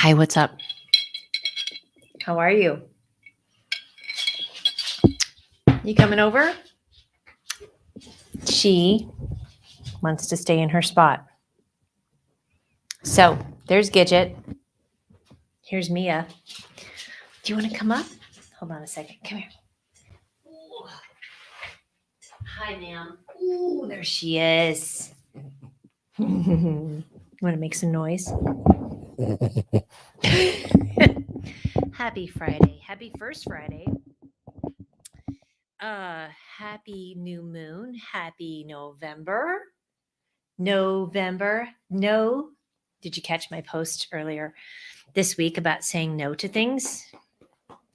Hi, what's up? How are you? You coming over? She wants to stay in her spot. So there's Gidget. Here's Mia. Do you want to come up? Hold on a second. Come here. Ooh. Hi, ma'am. Ooh, there she is. Want to make some noise? Happy Friday. Happy first Friday. Happy new moon. Happy November. No. Did you catch my post earlier this week about saying no to things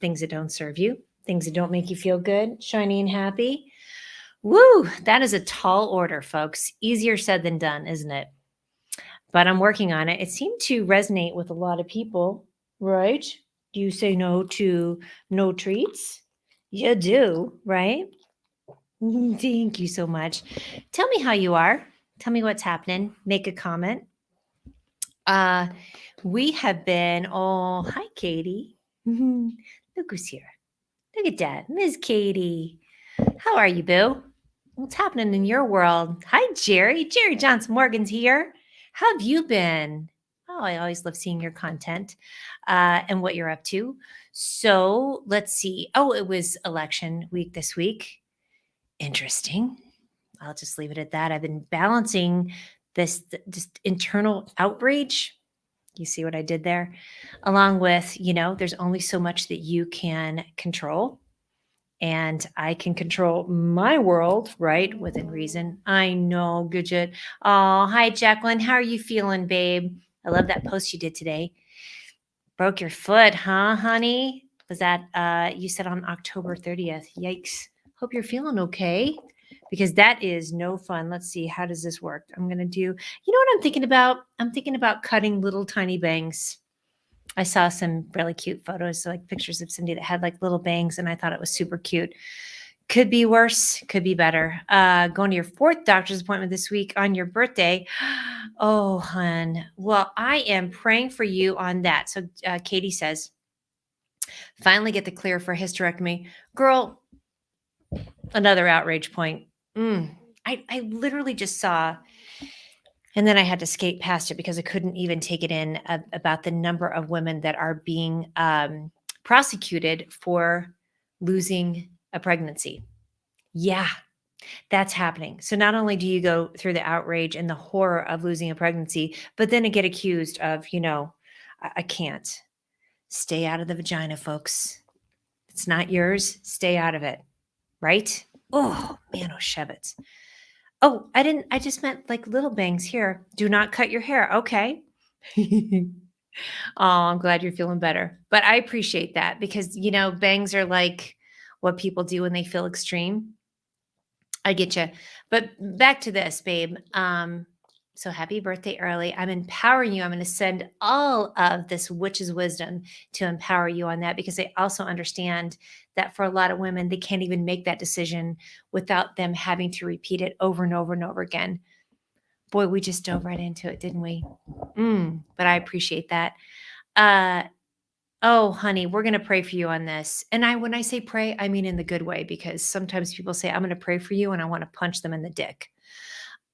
that don't serve you, things that don't make you feel good, shiny and happy? Woo, that is a tall order, folks. Easier said than done, isn't it? But I'm working on it. It seemed to resonate with a lot of people, right? Do you say no to no treats? You do, right? Thank you so much. Tell me how you are. Tell me what's happening. Make a comment. We have been, hi, Katie. Look who's here. Look at that, Miss Katie. How are you, boo? What's happening in your world? Hi, Jerry. Jerry Johnson Morgan's here. How have you been? Oh, I always love seeing your content and what you're up to. So let's see. Oh, it was election week this week. Interesting. I'll just leave it at that. I've been balancing this just internal outrage. You see what I did there? Along with, there's only so much that you can control. And I can control my world, right? Within reason. I know, Gidget. Oh, hi, Jacqueline. How are you feeling, babe? I love that post you did today. Broke your foot, huh, honey? Was that, you said on October 30th. Yikes. Hope you're feeling okay, because that is no fun. Let's see. How does this work? I'm going to do, what I'm thinking about? I'm thinking about cutting little tiny bangs. I saw some really cute photos, like pictures of Cindy that had like little bangs, and I thought it was super cute. Could be worse, could be better. Going to your 4th doctor's appointment this week on your birthday. Oh, hun. Well, I am praying for you on that. So Katie says, finally get the clear for hysterectomy. Girl, another outrage point. I literally just saw, and then I had to skate past it because I couldn't even take it in, about the number of women that are being prosecuted for losing a pregnancy. Yeah, that's happening. So not only do you go through the outrage and the horror of losing a pregnancy, but then get accused of, I can't. Stay out of the vagina, folks. It's not yours. Stay out of it. Right? Oh, man, oh, Shevitz. Oh, I just meant like little bangs here. Do not cut your hair. Okay. Oh, I'm glad you're feeling better. But I appreciate that because, bangs are like what people do when they feel extreme. I get you. But back to this, babe. So happy birthday early. I'm empowering you. I'm going to send all of this witch's wisdom to empower you on that, because I also understand that for a lot of women, they can't even make that decision without them having to repeat it over and over and over again. Boy, we just dove right into it, didn't we? But I appreciate that. Oh, honey, we're going to pray for you on this. And when I say pray, I mean in the good way, because sometimes people say, I'm going to pray for you, and I want to punch them in the dick,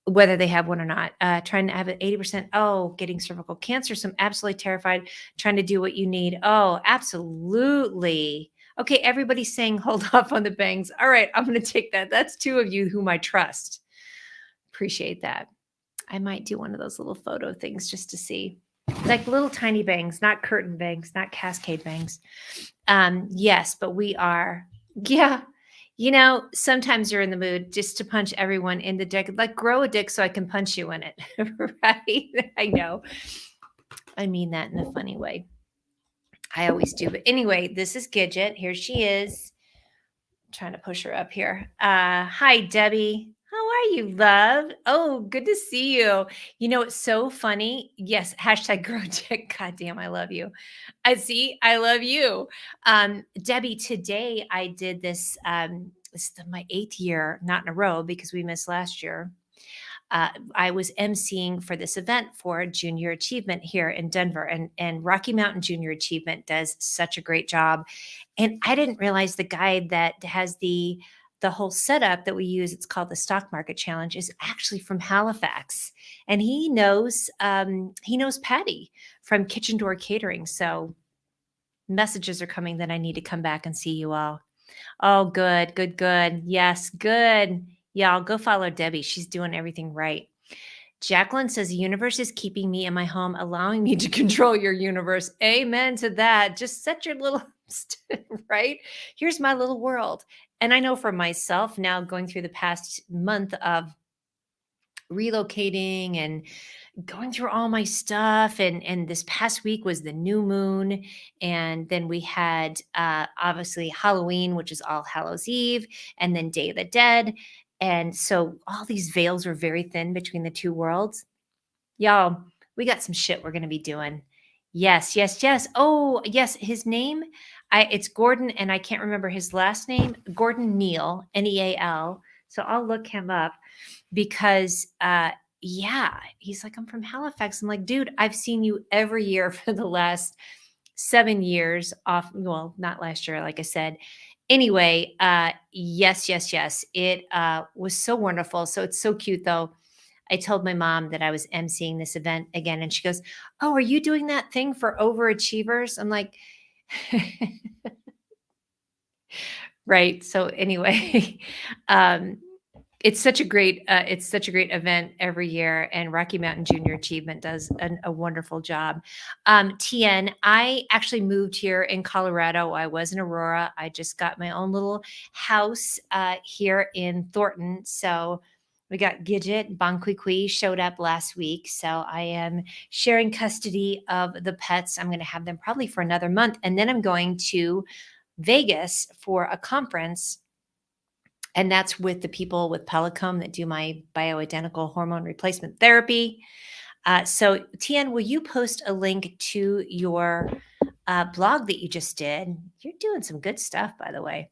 whether they have one or not. Trying to have an 80%, getting cervical cancer. So I'm absolutely terrified, trying to do what you need. Oh, absolutely. Okay, everybody's saying hold off on the bangs. All right, I'm going to take that. That's 2 of you whom I trust. Appreciate that. I might do one of those little photo things just to see. Like little tiny bangs, not curtain bangs, not cascade bangs. Yes, but we are. Yeah. Sometimes you're in the mood just to punch everyone in the dick. Like, grow a dick so I can punch you in it. Right? I know. I mean that in a funny way. I always do. But anyway, this is Gidget. Here she is. I'm trying to push her up here. Hi, Debbie. How are you, love? Oh, good to see you. It's so funny. Yes, hashtag grow dick. God damn, I love you. I love you. Debbie, today I did this. This is my 8th year, not in a row because we missed last year. I was emceeing for this event for Junior Achievement here in Denver, and Rocky Mountain Junior Achievement does such a great job. And I didn't realize the guy that has the whole setup that we use, it's called the Stock Market Challenge, is actually from Halifax, and he knows Patty from Kitchen Door Catering. So messages are coming that I need to come back and see you all. Oh, good, good, good. Yes, good. Y'all go follow Debbie. She's doing everything right. Jacqueline says, the universe is keeping me in my home, allowing me to control your universe. Amen to that. Just set your little, right? Here's my little world. And I know for myself now, going through the past month of relocating and going through all my stuff, and this past week was the new moon, and then we had obviously Halloween, which is All Hallows Eve, and then Day of the Dead, and so all these veils are very thin between the two worlds. Y'all, we got some shit we're going to be doing. Yes, yes, yes. Oh, yes, his name, it's Gordon, and I can't remember his last name. Gordon Neal, Neal. So I'll look him up because yeah, he's like, I'm from Halifax. I'm like, dude, I've seen you every year for the last 7 years off. Well, not last year, like I said. Anyway, yes, yes, yes. It was so wonderful. So it's so cute though. I told my mom that I was emceeing this event again, and she goes, "Oh, are you doing that thing for overachievers?" I'm like, right. So anyway, um, it's such a great event every year, and Rocky Mountain Junior Achievement does a wonderful job. TN, I actually moved here in Colorado. I was in Aurora. I just got my own little house here in Thornton. So we got Gidget, Bonquiqui showed up last week. So I am sharing custody of the pets. I'm going to have them probably for another month. And then I'm going to Vegas for a conference, and that's with the people with Pelicum that do my bioidentical hormone replacement therapy. So, Tian, will you post a link to your blog that you just did? You're doing some good stuff, by the way.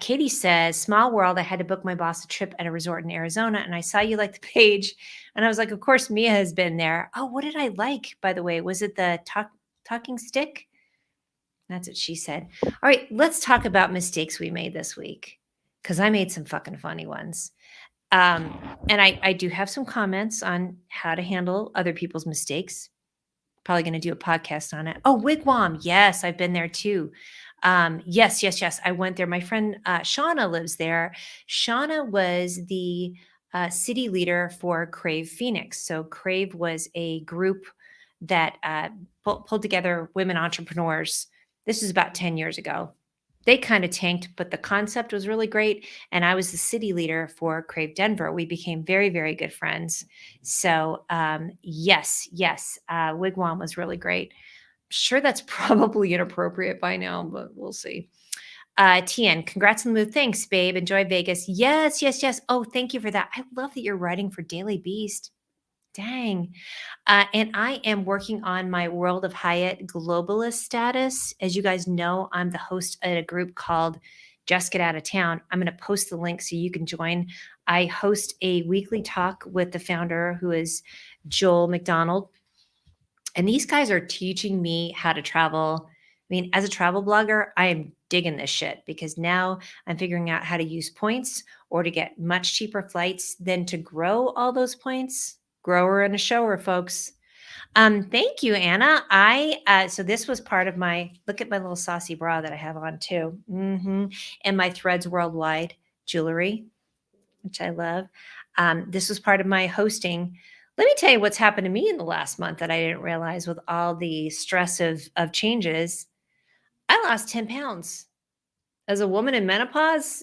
Katie says, small world. I had to book my boss a trip at a resort in Arizona, and I saw you like the page. And I was like, of course, Mia has been there. Oh, what did I like, by the way? Was it the talking stick? That's what she said. All right, let's talk about mistakes we made this week, because I made some fucking funny ones. And I do have some comments on how to handle other people's mistakes. Probably going to do a podcast on it. Oh, Wigwam. Yes, I've been there too. Yes, yes, yes. I went there. My friend Shauna lives there. Shauna was the city leader for Crave Phoenix. So Crave was a group that pulled together women entrepreneurs. This is about 10 years ago. They kind of tanked, but the concept was really great. And I was the city leader for Crave Denver. We became very, very good friends. So yes, yes, Wigwam was really great. Sure, that's probably inappropriate by now, but we'll see. Tien, congrats on the move. Thanks, babe. Enjoy Vegas. Yes, yes, yes. Oh, thank you for that. I love that you're writing for Daily Beast. Dang. And I am working on my World of Hyatt globalist status. As you guys know, I'm the host at a group called Just Get Out of Town. I'm going to post the link so you can join. I host a weekly talk with the founder, who is Joel McDonald. And these guys are teaching me how to travel. I mean, as a travel blogger, I am digging this shit, because now I'm figuring out how to use points or to get much cheaper flights than to grow all those points. Grower and a shower, folks. Thank you, Anna. So this was part of my, look at my little saucy bra that I have on too. And my Threads Worldwide jewelry, which I love. This was part of my hosting. Let me tell you what's happened to me in the last month that I didn't realize with all the stress of changes. I lost 10 pounds. As a woman in menopause,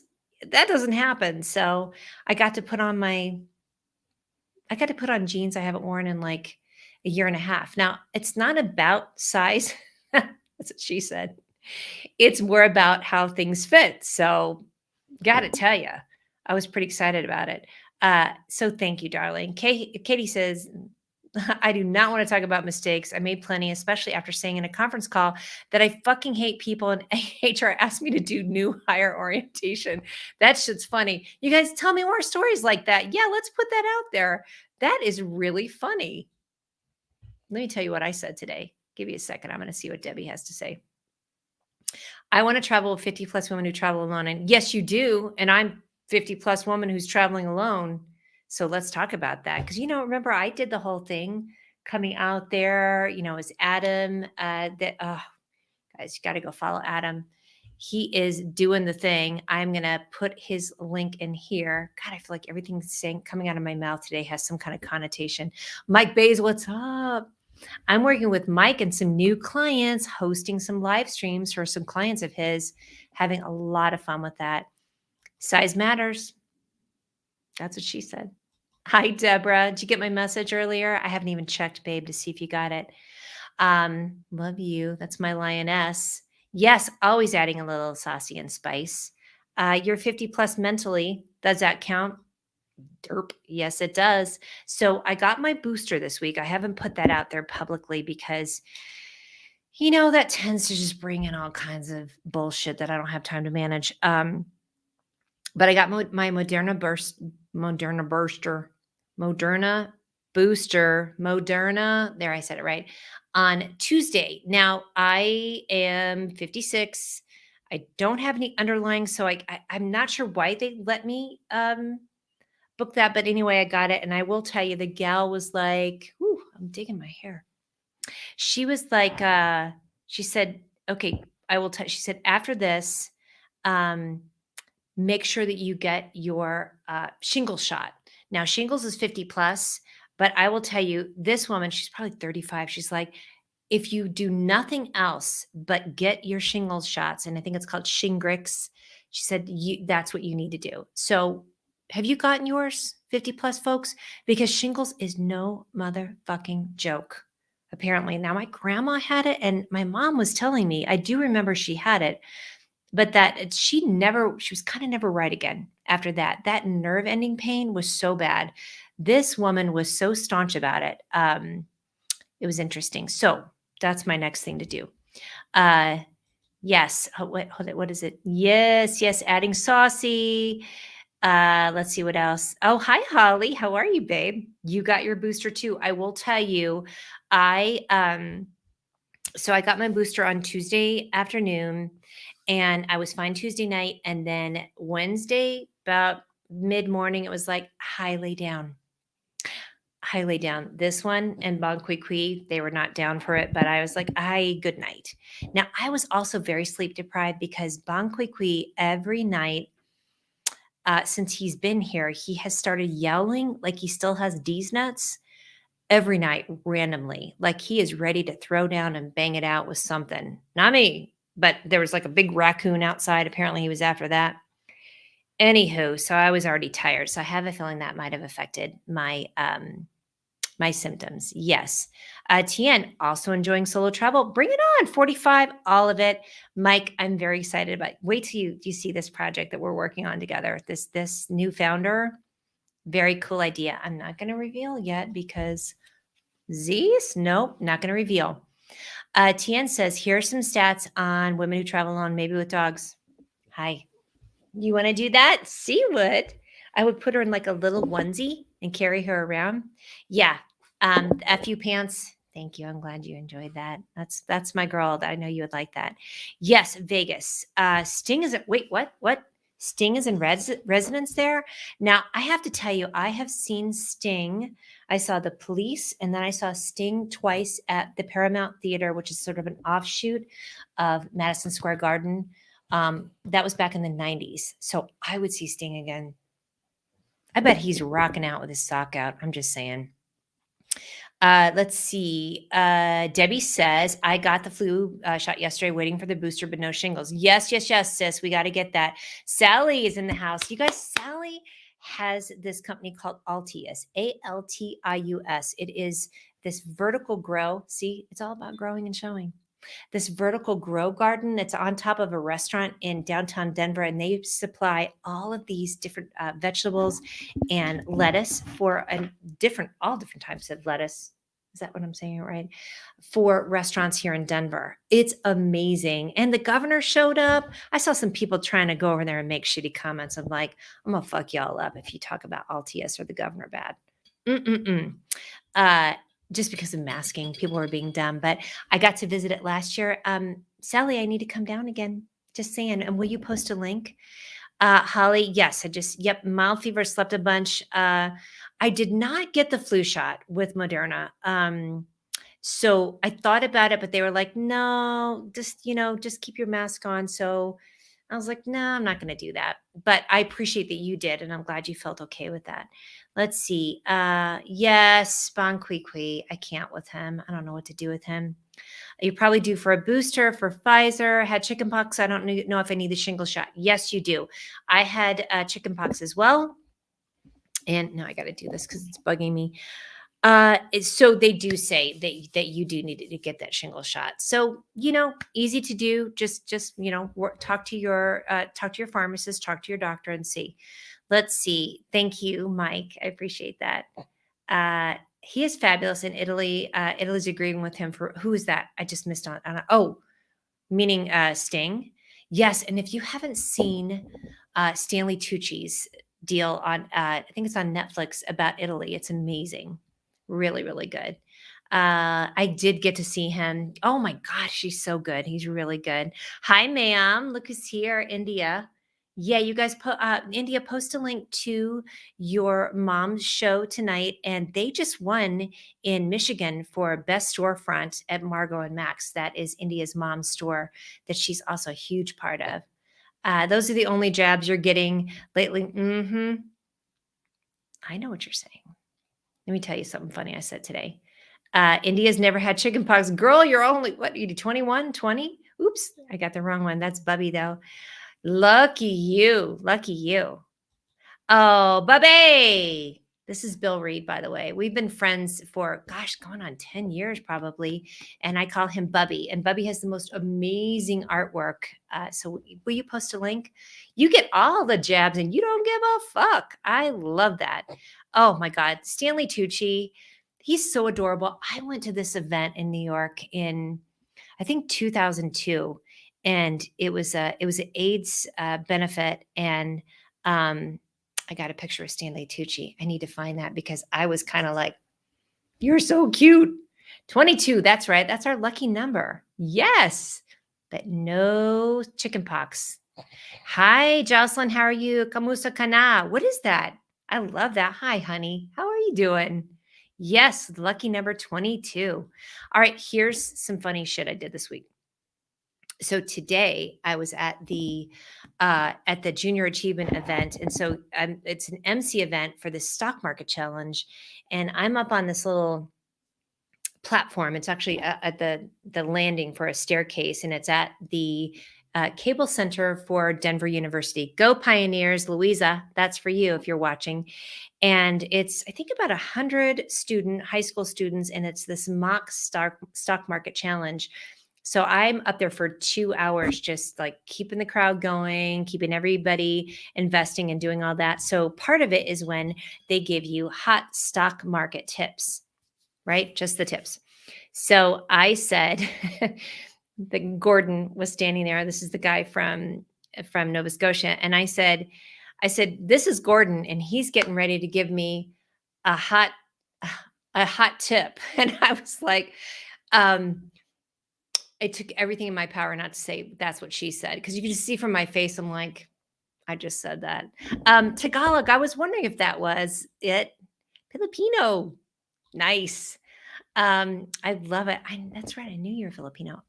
that doesn't happen. So I got to put on jeans I haven't worn in like a year and a half. Now, it's not about size. That's what she said. It's more about how things fit. So, got to tell you, I was pretty excited about it. So thank you, darling. Katie says, I do not want to talk about mistakes. I made plenty, especially after saying in a conference call that I fucking hate people and HR asked me to do new hire orientation. That shit's funny. You guys tell me more stories like that. Yeah, let's put that out there. That is really funny. Let me tell you what I said today. Give you a second. I'm going to see what Debbie has to say. I want to travel with 50 plus women who travel alone. And yes, you do. And I'm 50 plus woman who's traveling alone. So let's talk about that. Because, remember, I did the whole thing coming out there, as Adam. Guys, you got to go follow Adam. He is doing the thing. I'm going to put his link in here. God, I feel like everything's coming out of my mouth today has some kind of connotation. Mike Bays, what's up? I'm working with Mike and some new clients, hosting some live streams for some clients of his, having a lot of fun with that. Size matters. That's what she said. Hi, Deborah. Did you get my message earlier? I haven't even checked, babe, to see if you got it. Love you. That's my lioness. Yes, always adding a little saucy and spice. You're 50 plus mentally. Does that count? Derp. Yes, it does. So I got my booster this week. I haven't put that out there publicly because, that tends to just bring in all kinds of bullshit that I don't have time to manage. But I got my Moderna booster. There, I said it right. On Tuesday. Now, I am 56. I don't have any underlying, so I'm not sure why they let me book that. But anyway, I got it. And I will tell you, the gal was like, ooh, I'm digging my hair. She was like, she said, okay, I will tell. She said, after this, make sure that you get your shingles shot. Now, shingles is 50 plus, but I will tell you, this woman, she's probably 35. She's like, if you do nothing else but get your shingles shots, and I think it's called Shingrix, she said, that's what you need to do. So have you gotten yours, 50 plus folks? Because shingles is no motherfucking joke, apparently. Now, my grandma had it, and my mom was telling me, I do remember she had it, but that she was kind of never right again after that. That nerve ending pain was so bad. This woman was so staunch about it. It was interesting. So that's my next thing to do. Yes. What is it? Yes. Adding saucy. Let's see what else. Oh, hi, Holly. How are you, babe? You got your booster too. I will tell you, so I got my booster on Tuesday afternoon, and I was fine Tuesday night. And then Wednesday, about mid-morning, it was like, hi, lay down. This one and Bong, they were not down for it, but I was like, good night. Now, I was also very sleep deprived because Bong every night, since he's been here, he has started yelling like he still has D's nuts every night randomly. Like he is ready to throw down and bang it out with something. Not me, but there was like a big raccoon outside. Apparently he was after that. Anywho, so I was already tired. So I have a feeling that might have affected my my symptoms. Yes. Tien, also enjoying solo travel. Bring it on. 45, all of it. Mike, I'm very excited about. Wait till you see this project that we're working on together. This new founder. Very cool idea. I'm not going to reveal yet because nope, not going to reveal. Tien says, here are some stats on women who travel alone, maybe with dogs. Hi. You want to do that? See what? I would put her in like a little onesie and carry her around. Yeah. FU pants. Thank you. I'm glad you enjoyed that. That's my girl. I know you would like that. Yes, Vegas. Sting is wait, what? Sting is in residence there. Now, I have to tell you, I have seen Sting. I saw The Police, and then I saw Sting twice at the Paramount Theater, which is sort of an offshoot of Madison Square Garden. That was back in the 90s. So I would see Sting again. I bet he's rocking out with his sock out. I'm just saying. Let's see. Debbie says, I got the flu shot yesterday, waiting for the booster, but no shingles. Yes, sis. We got to get that. Sally is in the house. You guys, Sally has this company called Altius, Altius. It is this vertical grow. See, it's all about growing and showing. This vertical grow garden that's on top of a restaurant in downtown Denver, and they supply all of these different vegetables and lettuce for all different types of lettuce. Is that what I'm saying it right? For restaurants here in Denver. It's amazing. And the governor showed up. I saw some people trying to go over there and make shitty comments. I'm like, I'm gonna fuck y'all up if you talk about Altius or the governor bad. Mm-mm-mm. Uh, just because of masking, people were being dumb. But I got to visit it last year. Sally, I need to come down again. Just saying. And will you post a link? Holly, yes, yep, mild fever, slept a bunch. I did not get the flu shot with Moderna. So I thought about it, but they were like, no, just keep your mask on. So I was like, no, I'm not going to do that. But I appreciate that you did. And I'm glad you felt okay with that. Let's see. Yes, Bon Qui. I can't with him. I don't know what to do with him. You probably do for a booster for Pfizer. Had chickenpox. I don't know if I need the shingle shot. Yes, you do. I had chickenpox as well. And now I got to do this because it's bugging me. So they do say that you do need to get that shingle shot. So easy to do. Just talk to your pharmacist, talk to your doctor, and see. Let's see. Thank you, Mike. I appreciate that. He is fabulous in Italy. Italy's agreeing with him for who is that? I just missed on. Meaning Sting. Yes, and if you haven't seen Stanley Tucci's deal on, I think it's on Netflix about Italy. It's amazing, really, really good. I did get to see him. Oh my gosh, he's so good. He's really good. Hi, ma'am. Look who's here, India. Yeah, you guys India, post a link to your mom's show tonight, and they just won in Michigan for best storefront at Margot and Max. That is India's mom's store that she's also a huge part of. Those are the only jabs you're getting lately. I know what you're saying. Let me tell you something funny I said today. India's never had chickenpox. Girl, you're only, what, you do 21, 20? Oops, I got the wrong one. That's Bubby, though. Lucky you. Lucky you. Oh, Bubby. This is Bill Reed, by the way. We've been friends for, gosh, going on 10 years probably. And I call him Bubby. And Bubby has the most amazing artwork. So will you post a link? You get all the jabs and you don't give a fuck. I love that. Oh my God. Stanley Tucci. He's so adorable. I went to this event in New York in, I think, 2002. And it was an AIDS benefit. And I got a picture of Stanley Tucci. I need to find that because I was kind of like, you're so cute. 22. That's right. That's our lucky number. Yes. But no chickenpox. Hi, Jocelyn. How are you? Kamusta kana. What is that? I love that. Hi, honey. How are you doing? Yes, lucky number 22. All right, here's some funny shit I did this week. So today I was at the Junior Achievement event, and so it's an MC event for the stock market challenge, and I'm up on this little platform. It's actually at the landing for a staircase, and it's at the Cable Center for Denver University. Go Pioneers, Louisa! That's for you if you're watching. And it's, I think, about 100 high school students, and it's this mock stock market challenge. So I'm up there for 2 hours, just like keeping the crowd going, keeping everybody investing and doing all that. So part of it is when they give you hot stock market tips, right? Just the tips. So I said, that Gordon was standing there. This is the guy from Nova Scotia. And I said, this is Gordon, and he's getting ready to give me a hot tip. And I was like, it took everything in my power not to say that's what she said, because you can just see from my face, I'm like, I just said that. Tagalog, I was wondering if that was it. Filipino, nice. I love it. That's right. I knew you were Filipino.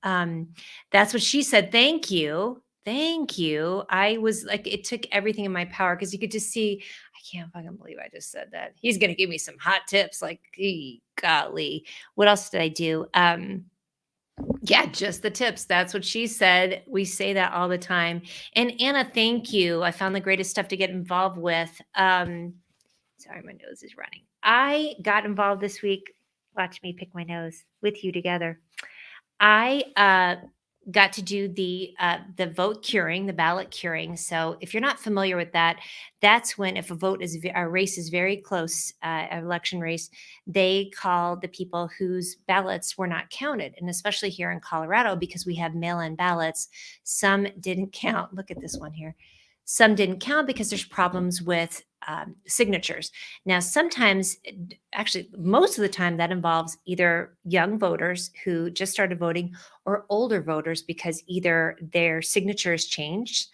That's what she said. Thank you. Thank you. I was like, it took everything in my power because you could just see, I can't fucking believe I just said that. He's going to give me some hot tips. Like, golly, what else did I do? Yeah, just the tips. That's what she said. We say that all the time. And Anna, thank you. I found the greatest stuff to get involved with. Sorry, my nose is running. I got involved this week. Watch me pick my nose with you together. I got to do the vote curing, the ballot curing. So if you're not familiar with that, that's when if a a race is very close, an election race, they call the people whose ballots were not counted, and especially here in Colorado because we have mail-in ballots, some didn't count. Look at this one here. Some didn't count because there's problems with signatures. Now, sometimes, actually, most of the time, that involves either young voters who just started voting or older voters because either their signatures changed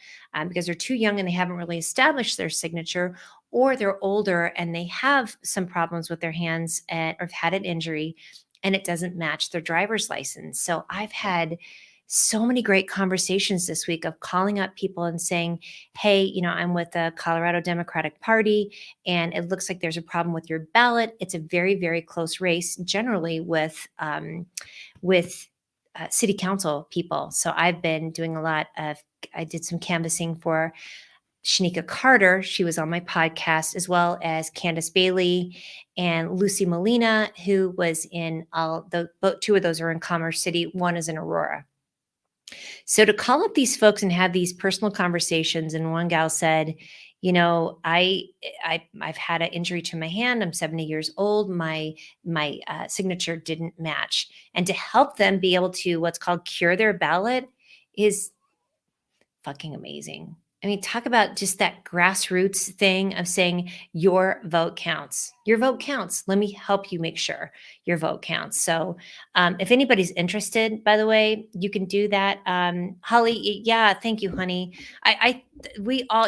because they're too young and they haven't really established their signature, or they're older and they have some problems with their hands or have had an injury and it doesn't match their driver's license. So I've had so many great conversations this week of calling up people and saying, hey, I'm with the Colorado Democratic Party and it looks like there's a problem with your ballot. It's a very, very close race, generally with city council people. So I've been doing I did some canvassing for Shanika Carter. She was on my podcast, as well as Candace Bailey and Lucy Molina, who was in two of those are in Commerce City. One is in Aurora. So to call up these folks and have these personal conversations, and one gal said, I've had an injury to my hand. I'm 70 years old. My signature didn't match, and to help them be able to what's called cure their ballot is fucking amazing. I mean, talk about just that grassroots thing of saying your vote counts. Your vote counts. Let me help you make sure your vote counts. So, if anybody's interested, by the way, you can do that. Holly, yeah, thank you, honey.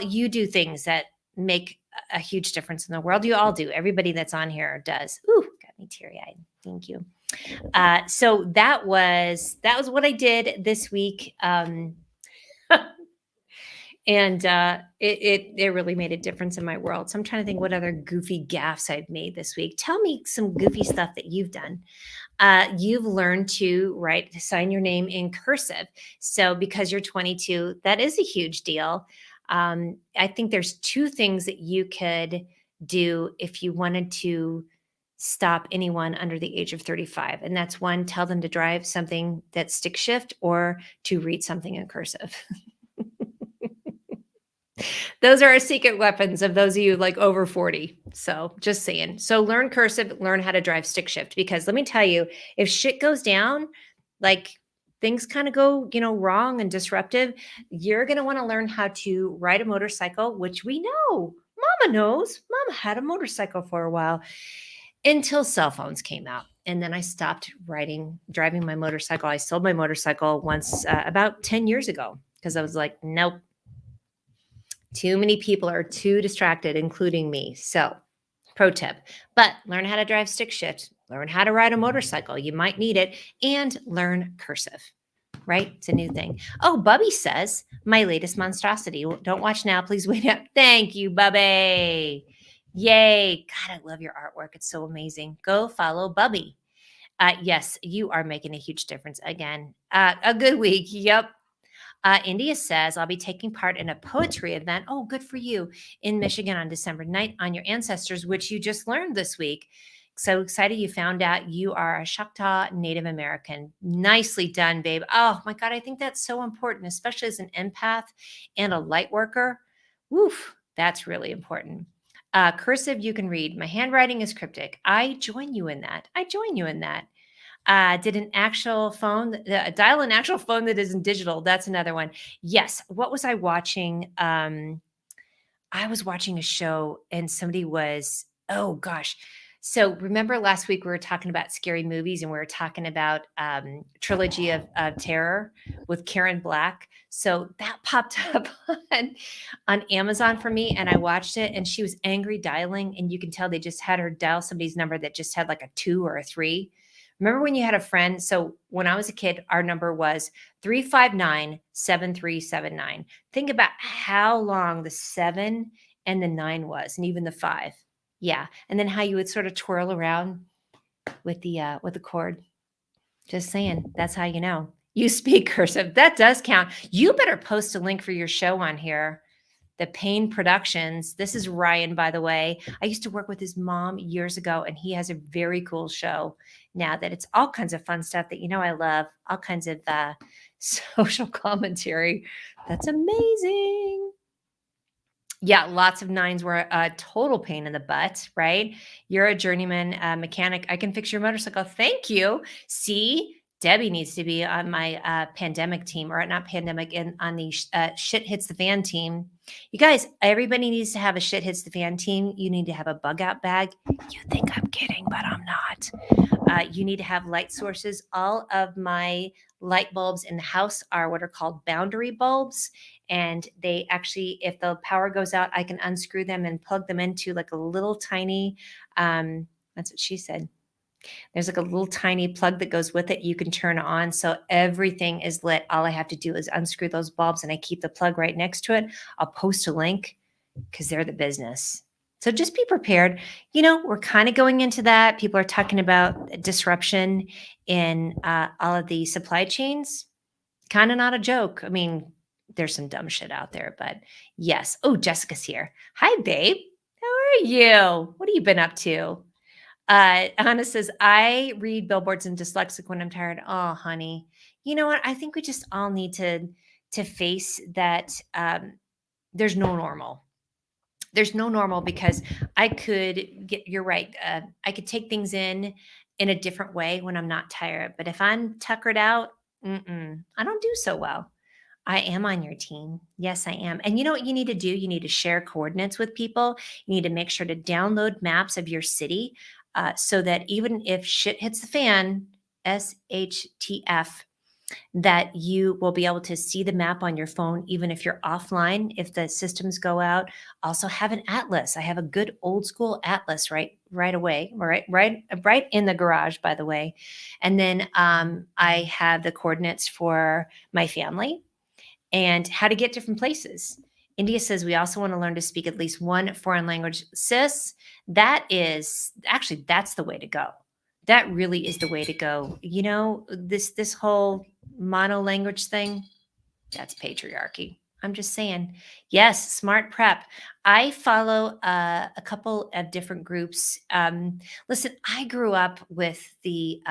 You do things that make a huge difference in the world. You all do. Everybody that's on here does. Ooh, got me teary eyed. Thank you. So that was what I did this week. And it really made a difference in my world. So I'm trying to think what other goofy gaffes I've made this week. Tell me some goofy stuff that you've done. You've learned to sign your name in cursive. So because you're 22, that is a huge deal. I think there's two things that you could do if you wanted to stop anyone under the age of 35. And that's one, tell them to drive something that's stick shift or to read something in cursive. Those are our secret weapons of those of you like over 40. So just saying. So learn cursive, learn how to drive stick shift, because let me tell you, if shit goes down, like things kind of go, wrong and disruptive, you're going to want to learn how to ride a motorcycle, which we know. Mama knows. Mama had a motorcycle for a while until cell phones came out. And then I stopped driving my motorcycle. I sold my motorcycle once about 10 years ago because I was like, nope. Too many people are too distracted, including me. So, pro tip, but learn how to drive stick shift, learn how to ride a motorcycle. You might need it, and learn cursive, right? It's a new thing. Oh, Bubby says, my latest monstrosity. Don't watch now. Please wait up. Thank you, Bubby. Yay. God, I love your artwork. It's so amazing. Go follow Bubby. Yes, you are making a huge difference again. A good week. Yep. India says, I'll be taking part in a poetry event. Oh, good for you. In Michigan on December 9th on your ancestors, which you just learned this week. So excited you found out you are a Choctaw Native American. Nicely done, babe. Oh my God, I think that's so important, especially as an empath and a light worker. Woof, that's really important. Cursive, you can read. My handwriting is cryptic. I join you in that. Did an actual phone, dial an actual phone that isn't digital. That's another one. Yes. What was I watching? I was watching a show and somebody was, oh gosh. So remember last week we were talking about scary movies and we were talking about Trilogy of Terror with Karen Black. So that popped up on Amazon for me and I watched it and she was angry dialing and you can tell they just had her dial somebody's number that just had like a 2 or a 3. Remember when you had a friend? So when I was a kid, our number was 359-7379. Think about how long the 7 and the 9 was, and even the 5. Yeah. And then how you would sort of twirl around with the cord. Just saying, that's how you know. You speak cursive. That does count. You better post a link for your show on here. The Payne Productions. This is Ryan, by the way. I used to work with his mom years ago, and he has a very cool show now that it's all kinds of fun stuff that I love, all kinds of Social commentary. That's amazing. Yeah, lots of nines were a total pain in the butt, right? You're a journeyman mechanic. I can fix your motorcycle. Thank you. See, Debbie needs to be on my pandemic team, or not pandemic, in on the shit hits the fan team. You guys, everybody needs to have a shit hits the fan team. You need to have a bug out bag. You think I'm kidding, but I'm not. You need to have light sources. All of my light bulbs in the house are what are called boundary bulbs. And they actually, if the power goes out, I can unscrew them and plug them into like a little tiny, that's what she said. There's like a little tiny plug that goes with it. You can turn on. So everything is lit. All I have to do is unscrew those bulbs and I keep the plug right next to it. I'll post a link because they're the business. So just be prepared. We're kind of going into that. People are talking about disruption in all of the supply chains. Kind of not a joke. I mean, there's some dumb shit out there, but yes. Oh, Jessica's here. Hi, babe. How are you? What have you been up to? Anna says, I read billboards and dyslexic when I'm tired. Oh, honey. You know what? I think we just all need to face that there's no normal. There's no normal because you're right. I could take things in a different way when I'm not tired. But if I'm tuckered out, I don't do so well. I am on your team. Yes, I am. And you know what you need to do? You need to share coordinates with people. You need to make sure to download maps of your city so that even if shit hits the fan, SHTF, that you will be able to see the map on your phone, even if you're offline, if the systems go out. Also have an atlas. I have a good old school atlas right away, right in the garage, by the way. And then I have the coordinates for my family and how to get different places. India says we also want to learn to speak at least one foreign language. Sis, that's the way to go. That really is the way to go. This whole mono language thing, that's patriarchy. I'm just saying. Yes, smart prep. I follow a couple of different groups. Listen, I grew up with the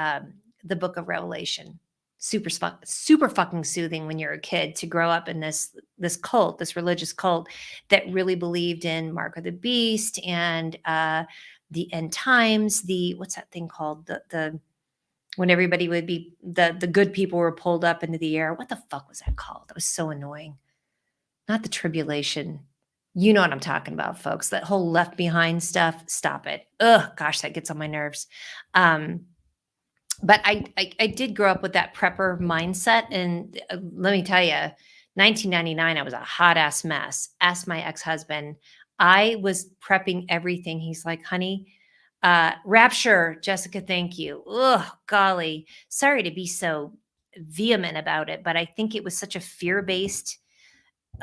Book of Revelation. Super fucking soothing when you're a kid to grow up in this cult, this religious cult that really believed in Mark of the Beast and the end times. What's that thing called? The when everybody would be the good people were pulled up into the air. What the fuck was that called? That was so annoying. Not the tribulation. You know what I'm talking about, folks. That whole left behind stuff. Stop it. Ugh, gosh, that gets on my nerves. But I did grow up with that prepper mindset. And let me tell you, 1999, I was a hot ass mess. Asked my ex-husband. I was prepping everything. He's like, honey, Rapture, Jessica, thank you. Ugh, golly. Sorry to be so vehement about it, but I think it was such a fear-based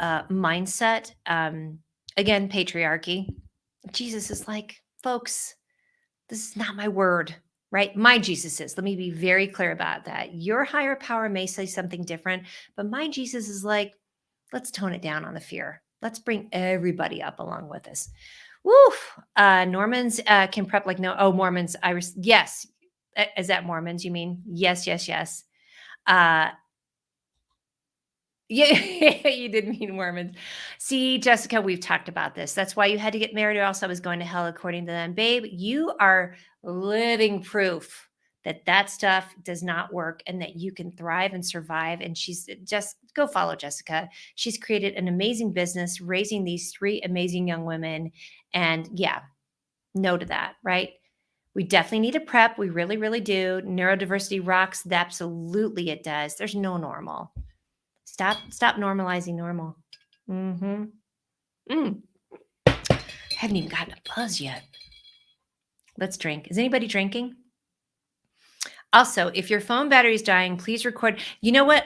mindset. Again, patriarchy. Jesus is like, folks, this is not my word, right? My Jesus is. Let me be very clear about that. Your higher power may say something different, but my Jesus is like, let's tone it down on the fear. Let's bring everybody up along with us. Woof. Normans can prep like no. Oh, Mormons. Yes. Is that Mormons? You mean? Yes, yes, yes. Yeah, you did mean Mormons. See, Jessica, we've talked about this. That's why you had to get married, or else I was going to hell, according to them. Babe, you are living proof that that stuff does not work and that you can thrive and survive. And she's just go follow Jessica. She's created an amazing business, raising these three amazing young women. And yeah, no to that, right? We definitely need to prep. We really, really do. Neurodiversity rocks. Absolutely, it does. There's no normal. Stop normalizing normal. Mm-hmm. Haven't even gotten a buzz yet. Let's drink. Is anybody drinking? Also, if your phone battery is dying, please record. You know what?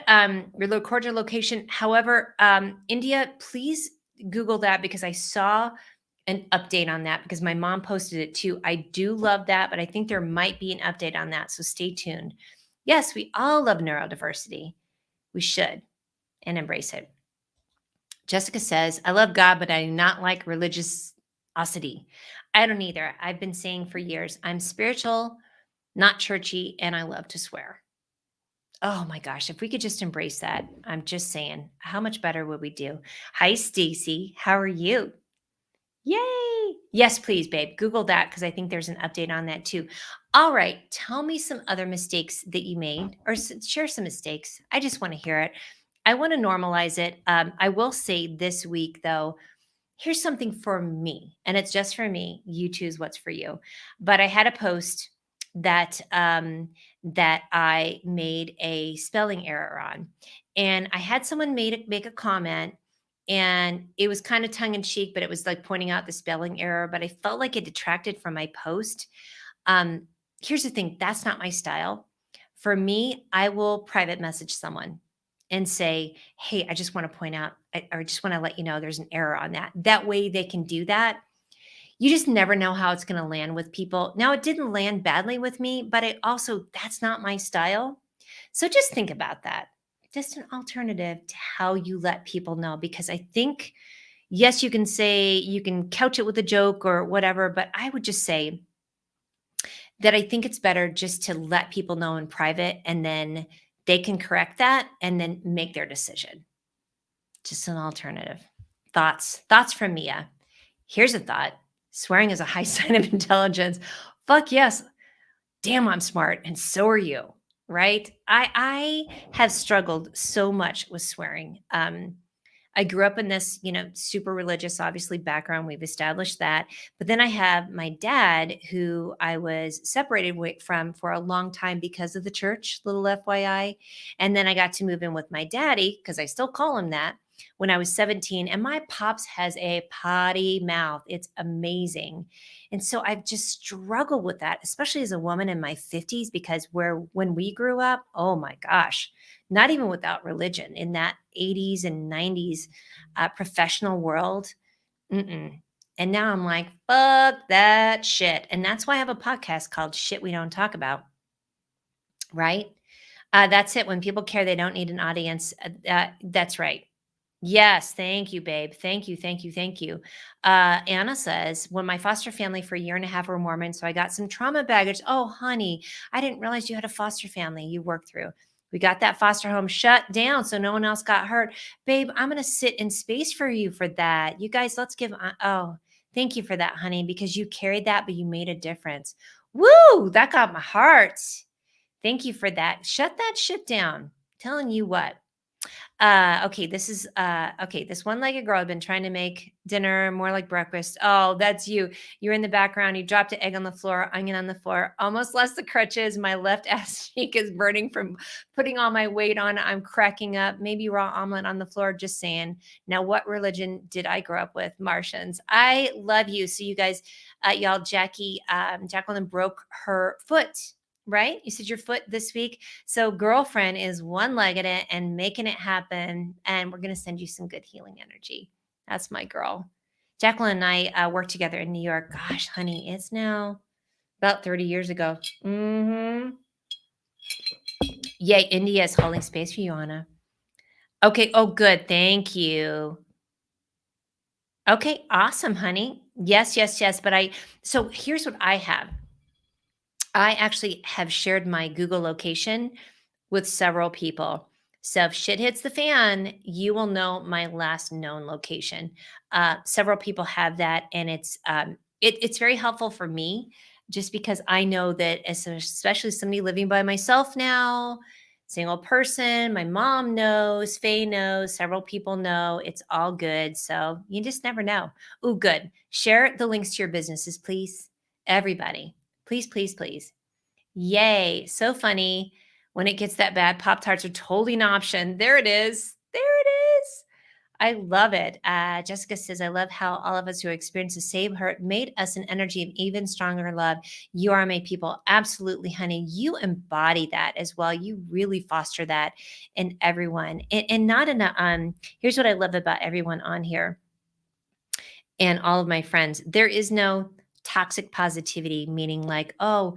Record your location. However, India, please Google that because I saw an update on that because my mom posted it too. I do love that, but I think there might be an update on that. So stay tuned. Yes, we all love neurodiversity. We should and embrace it. Jessica says, I love God, but I do not like religiosity. I don't either. I've been saying for years, I'm spiritual, not churchy, and I love to swear. Oh my gosh, if we could just embrace that, I'm just saying, how much better would we do? Hi, Stacy. How are you? Yay. Yes, please, babe. Google that because I think there's an update on that too. All right. Tell me some other mistakes that you made or share some mistakes. I just want to hear it. I want to normalize it. I will say this week, though, here's something for me, and it's just for me. You choose what's for you. But I had a post that I made a spelling error on, and I had someone make a comment, and it was kind of tongue in cheek, but it was like pointing out the spelling error. But I felt like it detracted from my post. Um, Here's the thing: that's not my style. For me, I will private message someone and say, "Hey, I just want to point out, or just want to let you know there's an error on that." That way they can do that. You just never know how it's going to land with people. Now, it didn't land badly with me, but it also, that's not my style. So just think about that. Just an alternative to how you let people know. Because I think, yes, you can say, you can couch it with a joke or whatever, but I would just say that I think it's better just to let people know in private, and then they can correct that and then make their decision. Just an alternative. Thoughts from Mia. Here's a thought. Swearing is a high sign of intelligence. Fuck yes. Damn, I'm smart, and so are you. Right? I have struggled so much with swearing. I grew up in this, super religious, obviously, background. We've established that. But then I have my dad, who I was separated from for a long time because of the church, little FYI. And then I got to move in with my daddy, because I still call him that, when I was 17. And my pops has a potty mouth. It's amazing. And so I've just struggled with that, especially as a woman in my 50s, because when we grew up, oh my gosh, not even without religion, in that 80s and 90s professional world. Mm-mm. And now I'm like, fuck that shit. And that's why I have a podcast called Shit We Don't Talk About, right? That's it. When people care, they don't need an audience. That's right. Yes, thank you, babe. Thank you, thank you, thank you. Anna says, when my foster family for a year and a half were Mormon, so I got some trauma baggage. Oh, honey, I didn't realize you had a foster family you worked through. We got that foster home shut down so no one else got hurt. Babe, I'm going to sit in space for you for that. You guys, let's give, oh, thank you for that, honey, because you carried that, but you made a difference. Woo, that got my heart. Thank you for that. Shut that shit down. Telling you what. Okay, this is okay. This one-legged girl had been trying to make dinner more like breakfast. Oh, that's you. You're in the background. You dropped an egg on the floor, onion on the floor. Almost lost the crutches. My left ass cheek is burning from putting all my weight on. I'm cracking up. Maybe raw omelet on the floor. Just saying. Now, what religion did I grow up with? Martians. I love you. So you guys, y'all, Jacqueline broke her foot. Right? You said your foot this week. So girlfriend is one-legged it and making it happen. And we're going to send you some good healing energy. That's my girl. Jacqueline and I worked together in New York. Gosh, honey, it's now about 30 years ago. Yay, India is holding space for you, Anna. Okay. Oh, good. Thank you. Okay. Awesome, honey. Yes, yes, yes. So here's what I have. I actually have shared my Google location with several people. So if shit hits the fan, you will know my last known location. Several people have that, and it's very helpful for me, just because I know that, especially somebody living by myself now, single person, my mom knows, Faye knows, several people know. It's all good. So you just never know. Oh, good. Share the links to your businesses, please. Everybody, please, please, please. Yay. So funny. When it gets that bad, Pop Tarts are totally an option. There it is. There it is. I love it. Jessica says, I love how all of us who experienced the same hurt made us an energy of even stronger love. You are my people. Absolutely, honey. You embody that as well. You really foster that in everyone. And not in a, here's what I love about everyone on here and all of my friends. There is no toxic positivity, meaning like, oh,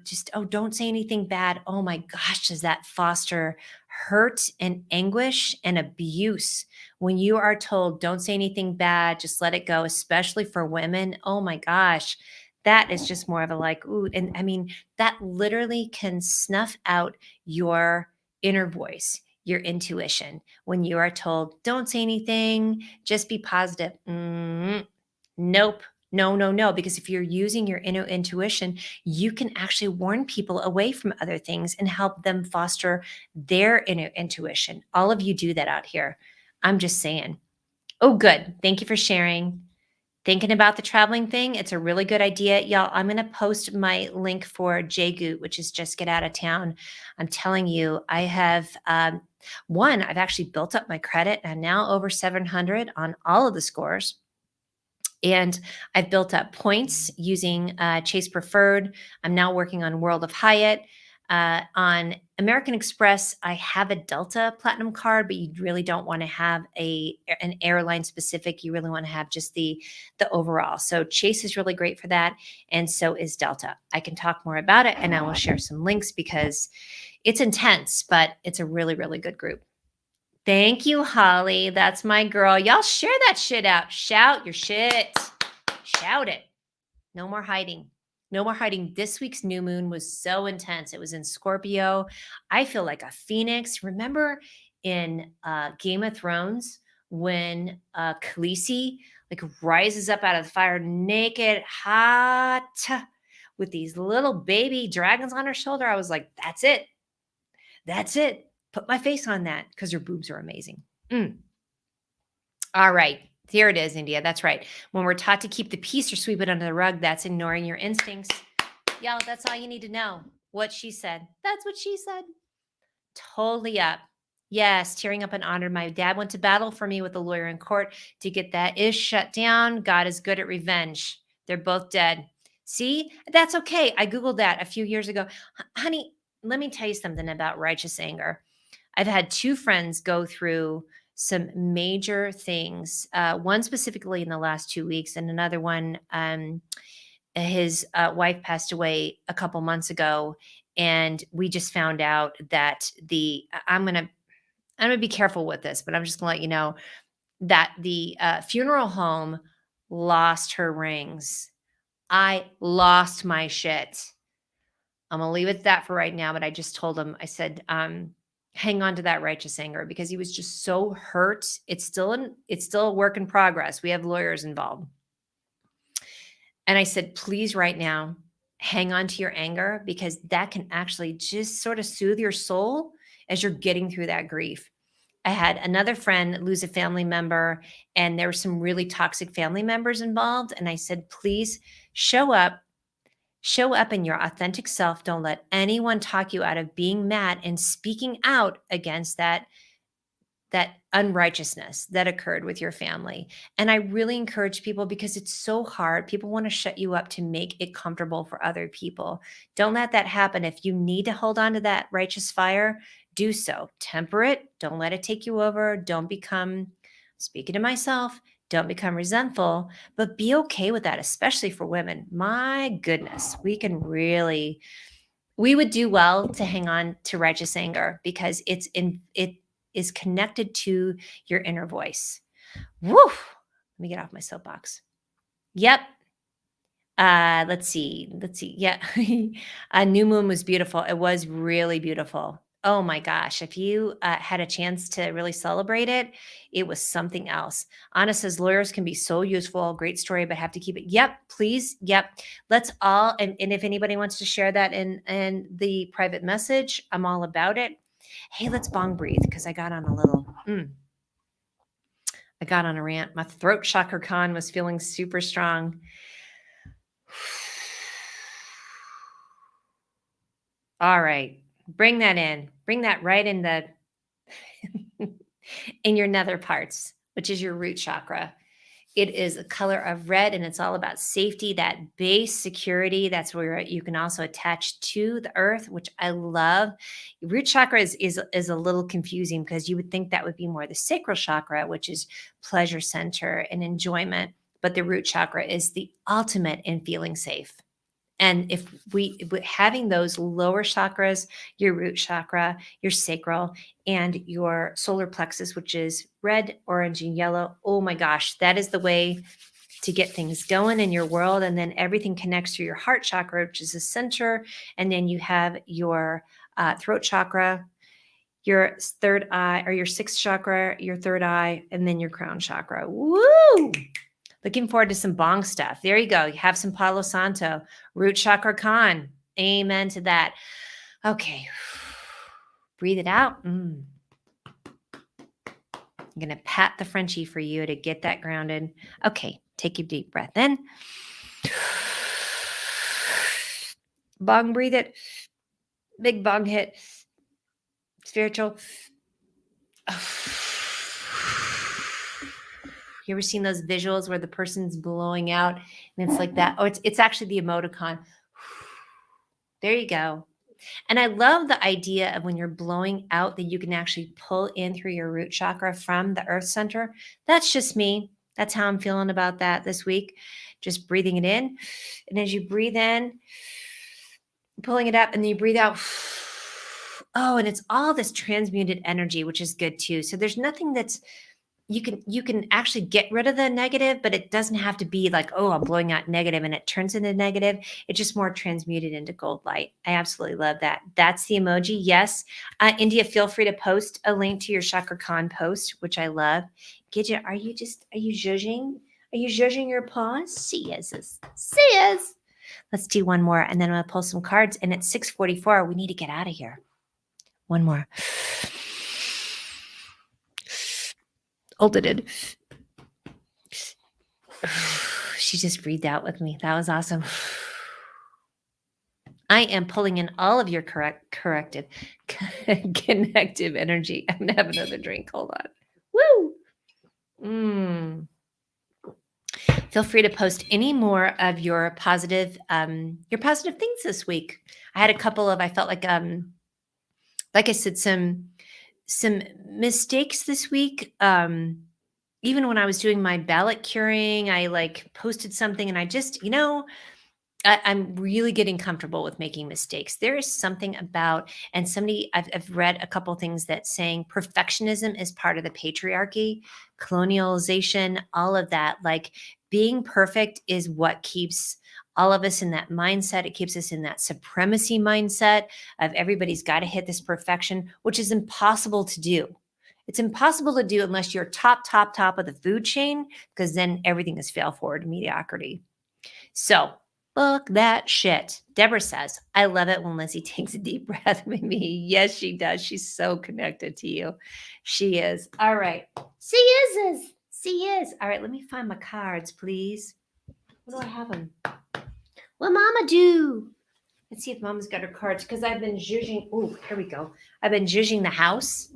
just, oh, don't say anything bad. Oh my gosh, does that foster hurt and anguish and abuse? When you are told, don't say anything bad, just let it go, especially for women. Oh my gosh, that is just more of a like, ooh. And I mean, that literally can snuff out your inner voice, your intuition. When you are told, don't say anything, just be positive. Nope. No, no, no. Because if you're using your inner intuition, you can actually warn people away from other things and help them foster their inner intuition. All of you do that out here. I'm just saying. Oh, good. Thank you for sharing. Thinking about the traveling thing, it's a really good idea. Y'all, I'm going to post my link for JGoot, which is just get out of town. I'm telling you, I have I've actually built up my credit and now over 700 on all of the scores. And I've built up points using Chase Preferred. I'm now working on World of Hyatt. On American Express, I have a Delta Platinum card, but you really don't want to have an airline specific. You really want to have just the overall. So Chase is really great for that, and so is Delta. I can talk more about it, and I will share some links because it's intense, but it's a really, really good group. Thank you, Holly. That's my girl. Y'all share that shit out. Shout your shit. Shout it. No more hiding. No more hiding. This week's new moon was so intense. It was in Scorpio. I feel like a phoenix. Remember in Game of Thrones when Khaleesi like rises up out of the fire naked, hot, with these little baby dragons on her shoulder? I was like, that's it. That's it. Put my face on that because her boobs are amazing. All right. Here it is, India. That's right. When we're taught to keep the peace or sweep it under the rug, that's ignoring your instincts. Y'all, that's all you need to know. What she said. That's what she said. Totally up. Yes, tearing up and honored. My dad went to battle for me with a lawyer in court to get that ish shut down. God is good at revenge. They're both dead. See, that's okay. I Googled that a few years ago. Honey, let me tell you something about righteous anger. I've had two friends go through some major things, one specifically in the last 2 weeks, and another one, his wife passed away a couple months ago. And we just found out that I'm gonna be careful with this, but I'm just gonna let you know that the funeral home lost her rings. I lost my shit. I'm gonna leave it at that for right now, but I just told him, I said, hang on to that righteous anger because he was just so hurt. It's still a work in progress. We have lawyers involved. And I said, please right now, hang on to your anger because that can actually just sort of soothe your soul as you're getting through that grief. I had another friend lose a family member, and there were some really toxic family members involved. And I said, please show up in your authentic self. Don't let anyone talk you out of being mad and speaking out against that unrighteousness that occurred with your family. And I really encourage people because it's so hard. People want to shut you up to make it comfortable for other people. Don't let that happen. If you need to hold on to that righteous fire, do so. Temper it. Don't let it take you over. Don't become, speaking to myself, don't become resentful, but be okay with that, especially for women. My goodness, we would do well to hang on to righteous anger because it is connected to your inner voice. Woo! Let me get off my soapbox. Yep. Let's see. Yeah. New moon was beautiful. It was really beautiful. Oh my gosh. If you had a chance to really celebrate it, it was something else. Anna says lawyers can be so useful. Great story, but have to keep it. Yep, please. Yep. Let's all, and if anybody wants to share that in the private message, I'm all about it. Hey, let's bong breathe because I got on a little, I got on a rant. My throat chakra con was feeling super strong. All right. Bring that in. Bring that right in the in your nether parts, which is your root chakra. It is a color of red and it's all about safety, that base security. That's where you can also attach to the earth, which I love. Root chakra is a little confusing because you would think that would be more the sacral chakra, which is pleasure center and enjoyment. But the root chakra is the ultimate in feeling safe. And if having those lower chakras, your root chakra, your sacral, and your solar plexus, which is red, orange, and yellow, oh my gosh, that is the way to get things going in your world. And then everything connects to your heart chakra, which is the center. And then you have your throat chakra. your third eye, or your sixth chakra, your third eye, and then your crown chakra. Woo! Looking forward to some bong stuff. There you go. You have some Palo Santo, root chakra con. Amen to that. Okay. Breathe it out. I'm going to pat the Frenchie for you to get that grounded. Okay. Take a deep breath in. Bong, breathe it. Big bong hit. Spiritual. You ever seen those visuals where the person's blowing out and it's like that? Oh, it's actually the emoticon. There you go. And I love the idea of when you're blowing out that you can actually pull in through your root chakra from the earth center. That's just me. That's how I'm feeling about that this week. Just breathing it in. And as you breathe in, pulling it up, and then you breathe out. Oh, and it's all this transmuted energy, which is good too. So there's nothing that's you can actually get rid of the negative, but it doesn't have to be like, oh, I'm blowing out negative and it turns into negative. It's just more transmuted into gold light. I absolutely love that. That's the emoji. Yes. India, feel free to post a link to your Chakra Khan post, which I love. Gidget, are you judging? Are you judging your paws? She is. She is. Let's do one more, and then I'm going to pull some cards. And it's 6:44. We need to get out of here. One more. Ulted. She just breathed out with me. That was awesome. I am pulling in all of your connective energy. I'm going to have another drink. Hold on. Woo! Feel free to post any more of your positive things this week. I had a couple of, I felt like I said, some mistakes this week. Even when I was doing my ballot curing, I posted something and I just, I'm really getting comfortable with making mistakes. There is something about, and I've read a couple things that saying perfectionism is part of the patriarchy, colonialization, all of that. Like being perfect is what keeps all of us in that mindset. It keeps us in that supremacy mindset of everybody's got to hit this perfection, which is impossible to do. It's impossible to do unless you're top of the food chain, because then everything is fail forward mediocrity. So fuck that shit. Deborah says, I love it when Lizzie takes a deep breath with me. Yes, she does. She's so connected to you. She is. All right. She is. All right. Let me find my cards, please. What do I have them? What Mama do? Let's see if Mama's got her cards, because I've been judging. Ooh, here we go. I've been judging the house.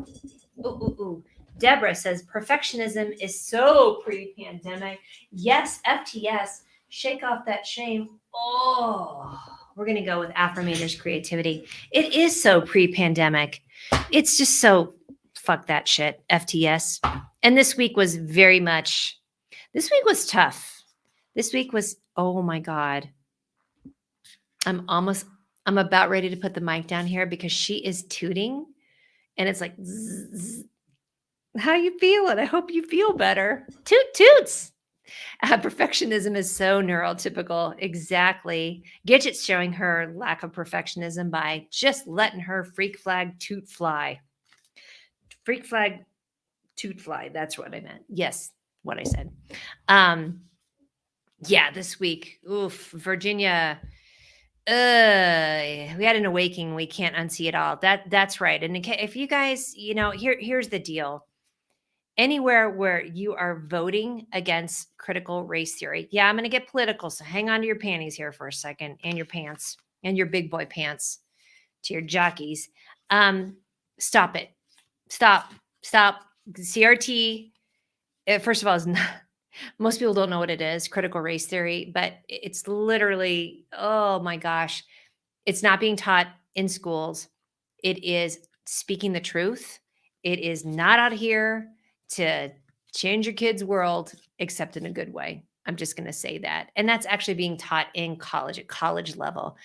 Ooh. Deborah says, perfectionism is so pre-pandemic. Yes, FTS. Shake off that shame. Oh, we're going to go with affirmators creativity. It is so pre-pandemic. It's just so fuck that shit, FTS. And this week was tough. This week was, oh my God. I'm about ready to put the mic down here because she is tooting and it's like, zzz. How you feeling? I hope you feel better. Toots. Perfectionism is so neurotypical. Exactly. Gidget's showing her lack of perfectionism by just letting her freak flag toot fly. Freak flag toot fly. That's what I meant. Yes, what I said. Yeah, this week. Oof, Virginia. We had an awakening. We can't unsee it all. That's right. And if you guys, here's the deal. Anywhere where you are voting against critical race theory. Yeah, I'm going to get political. So hang on to your panties here for a second, and your pants, and your big boy pants, to your jockeys. Stop it. Stop. CRT, first of all, is not, most people don't know what it is, critical race theory, but it's literally, oh my gosh, it's not being taught in schools. It is speaking the truth. It is not out here to change your kid's world, except in a good way. I'm just going to say that. And that's actually being taught in college, at college level.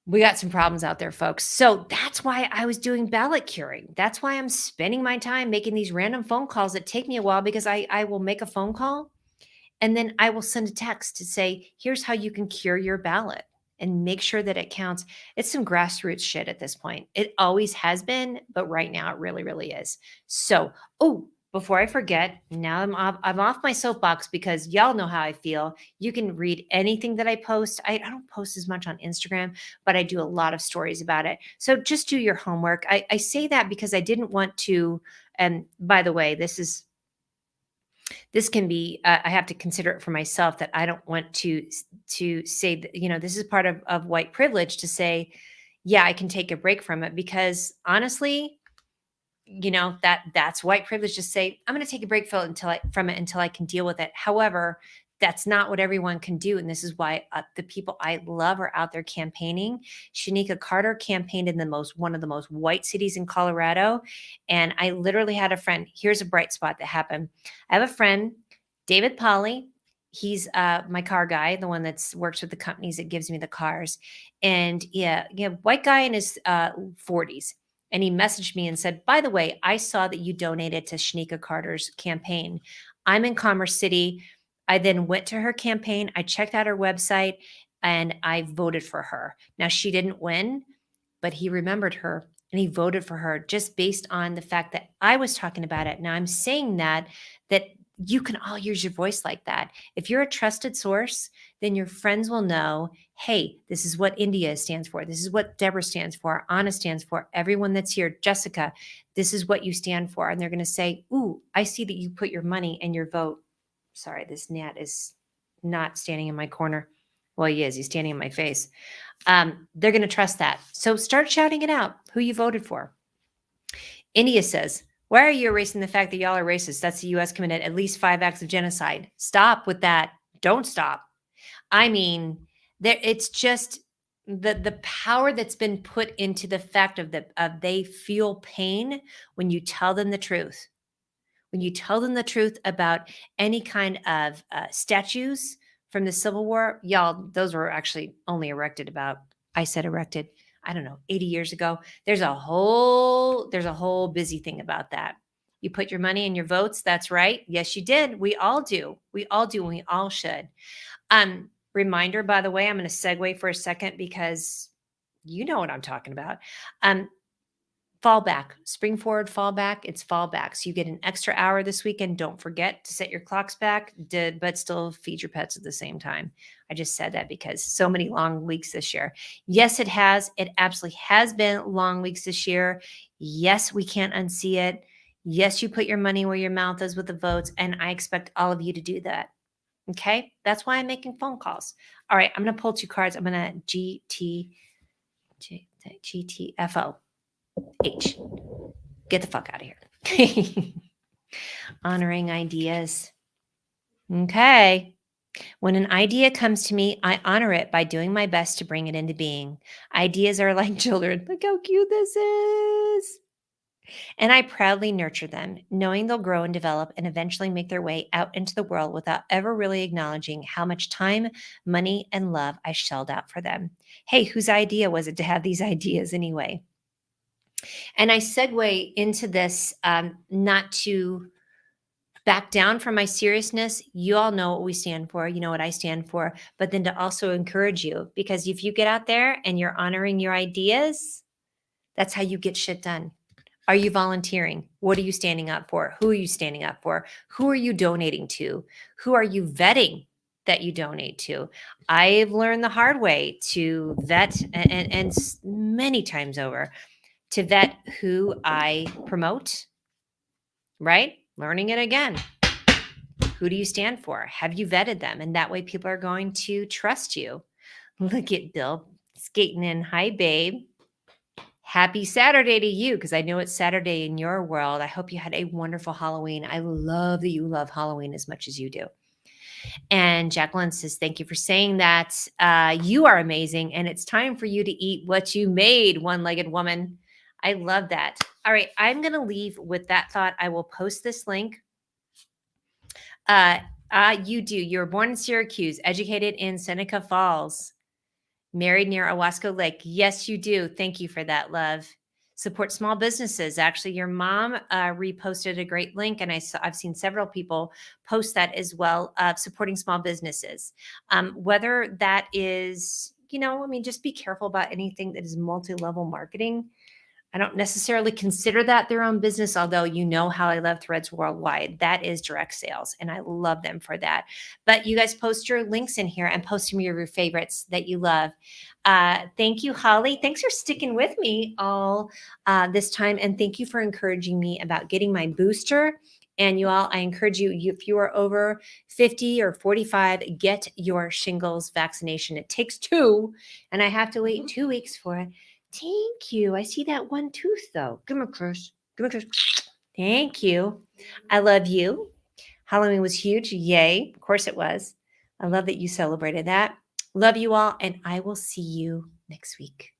We got some problems out there, folks. So that's why I was doing ballot curing. That's why I'm spending my time making these random phone calls that take me a while, because I will make a phone call and then I will send a text to say, here's how you can cure your ballot. and make sure that it counts. It's some grassroots shit at this point. It always has been, but right now it really, really is. So, oh, before I forget, now I'm off my soapbox because y'all know how I feel. You can read anything that I post. I don't post as much on Instagram, but I do a lot of stories about it. So just do your homework. I say that because I didn't want to. And by the way, this can be I have to consider it for myself that I don't want to say that, this is part of white privilege to say, yeah, I can take a break from it because honestly, that's white privilege to say I'm going to take a break from it until I can deal with it. However, that's not what everyone can do, and this is why the people I love are out there campaigning. Shanika Carter campaigned in one of the most white cities in Colorado, and I literally had a friend. Here's a bright spot that happened. I have a friend, David Polly. He's my car guy, the one that's works with the companies that gives me the cars, and yeah, white guy in his 40s. And he messaged me and said, by the way, I saw that you donated to Shanika Carter's campaign. I'm in Commerce City. I then went to her campaign. I checked out her website and I voted for her. Now, she didn't win, but he remembered her and he voted for her just based on the fact that I was talking about it. Now, I'm saying that you can all use your voice like that. If you're a trusted source, then your friends will know, hey, this is what India stands for. This is what Deborah stands for. Anna stands for. Everyone that's here, Jessica, this is what you stand for. And they're going to say, ooh, I see that you put your money and your vote. Sorry, this gnat is not standing in my corner. Well, he is. He's standing in my face. They're going to trust that. So start shouting it out, who you voted for. India says, why are you erasing the fact that y'all are racist? That's the U.S. committed at least 5 acts of genocide. Stop with that. Don't stop. I mean, it's just the power that's been put into the fact of they feel pain when you tell them the truth. When you tell them the truth about any kind of statues from the Civil War, y'all, those were actually only erected I said erected, I don't know, 80 years ago. There's a whole busy thing about that. You put your money and your votes. That's right. Yes, you did. We all do. We all do. And we all should. Reminder, by the way, I'm going to segue for a second because you know what I'm talking about. Fall back, spring forward, fall back. It's fall back. So you get an extra hour this weekend. Don't forget to set your clocks back, but still feed your pets at the same time. I just said that because so many long weeks this year. Yes, it has. It absolutely has been long weeks this year. Yes, we can't unsee it. Yes, you put your money where your mouth is with the votes. And I expect all of you to do that. Okay. That's why I'm making phone calls. All right. I'm going to pull 2 cards. I'm going to GTFO. H. Get the fuck out of here. Honoring ideas. Okay. When an idea comes to me, I honor it by doing my best to bring it into being. Ideas are like children. Look how cute this is. And I proudly nurture them, knowing they'll grow and develop and eventually make their way out into the world without ever really acknowledging how much time, money, and love I shelled out for them. Hey, whose idea was it to have these ideas anyway? And I segue into this not to back down from my seriousness. You all know what we stand for. You know what I stand for. But then to also encourage you, because if you get out there and you're honoring your ideas, that's how you get shit done. Are you volunteering? What are you standing up for? Who are you standing up for? Who are you donating to? Who are you vetting that you donate to? I've learned the hard way to vet and many times over to vet who I promote, right? Learning it again. Who do you stand for? Have you vetted them? And that way people are going to trust you. Look at Bill skating in. Hi, babe. Happy Saturday to you, because I know it's Saturday in your world. I hope you had a wonderful Halloween. I love that you love Halloween as much as you do. And Jacqueline says, thank you for saying that. You are amazing. And it's time for you to eat what you made, one-legged woman. I love that. All right. I'm going to leave with that thought. I will post this link. You do. You were born in Syracuse, educated in Seneca Falls, married near Owasco Lake. Yes, you do. Thank you for that, love. Support small businesses. Actually, your mom reposted a great link, and I've seen several people post that as well, supporting small businesses. Whether that is, I mean, just be careful about anything that is multi-level marketing. I don't necessarily consider that their own business, although you know how I love Threads Worldwide. That is direct sales, and I love them for that. But you guys post your links in here and post me your favorites that you love. Thank you, Holly. Thanks for sticking with me all this time, and thank you for encouraging me about getting my booster. And you all, I encourage you, if you are over 50 or 45, get your shingles vaccination. It takes 2, and I have to wait 2 weeks for it. Thank you. I see that one tooth though. Give me a kiss. Give me a kiss. Thank you. I love you. Halloween was huge. Yay. Of course it was. I love that you celebrated that. Love you all, and I will see you next week.